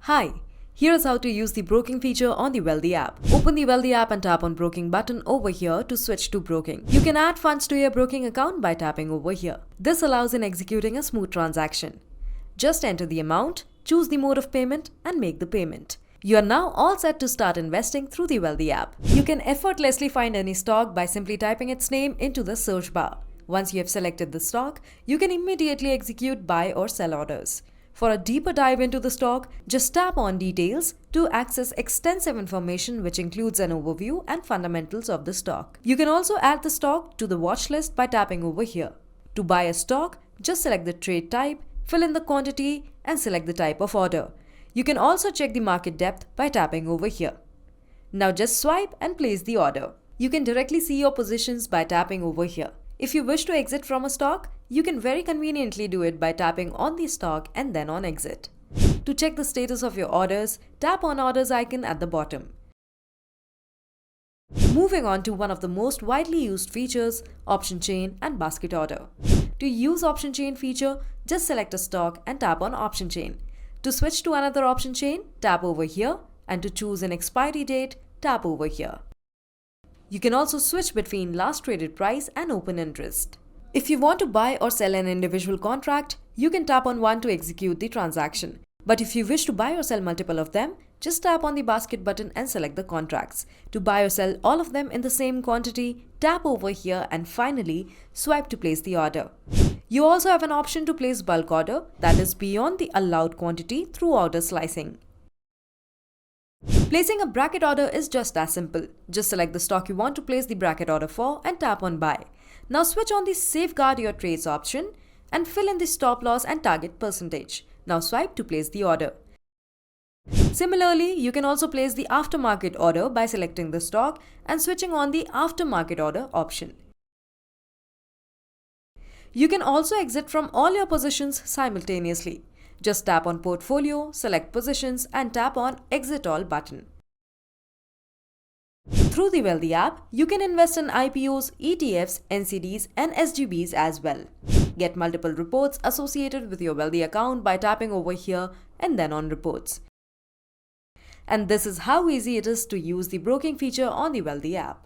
Hi, here's how to use the broking feature on the Wealthy app. Open the Wealthy app and tap on broking button over here to switch to broking. You can add funds to your broking account by tapping over here. This allows in executing a smooth transaction. Just enter the amount, choose the mode of payment and make the payment. You are now all set to start investing through the Wealthy app. You can effortlessly find any stock by simply typing its name into the search bar. Once you have selected the stock, you can immediately execute buy or sell orders. For a deeper dive into the stock, just tap on Details to access extensive information which includes an overview and fundamentals of the stock. You can also add the stock to the watch list by tapping over here. To buy a stock, just select the trade type, fill in the quantity and select the type of order. You can also check the market depth by tapping over here. Now just swipe and place the order. You can directly see your positions by tapping over here. If you wish to exit from a stock, you can very conveniently do it by tapping on the stock and then on exit. To check the status of your orders, tap on orders icon at the bottom. Moving on to one of the most widely used features, option chain and basket order. To use option chain feature, just select a stock and tap on option chain. To switch to another option chain, tap over here, and to choose an expiry date, tap over here. You can also switch between last traded price and open interest. If you want to buy or sell an individual contract, you can tap on one to execute the transaction. But if you wish to buy or sell multiple of them, just tap on the basket button and select the contracts. To buy or sell all of them in the same quantity, tap over here and finally swipe to place the order. You also have an option to place bulk order, that is beyond the allowed quantity, through order slicing. Placing a bracket order is just as simple. Just select the stock you want to place the bracket order for and tap on buy. Now switch on the safeguard your trades option and fill in the stop loss and target percentage. Now swipe to place the order. Similarly, you can also place the aftermarket order by selecting the stock and switching on the aftermarket order option. You can also exit from all your positions simultaneously. Just tap on Portfolio, select Positions and tap on Exit All button. Through the Wealthy app, you can invest in IPOs, ETFs, NCDs and SGBs as well. Get multiple reports associated with your Wealthy account by tapping over here and then on Reports. And this is how easy it is to use the broking feature on the Wealthy app.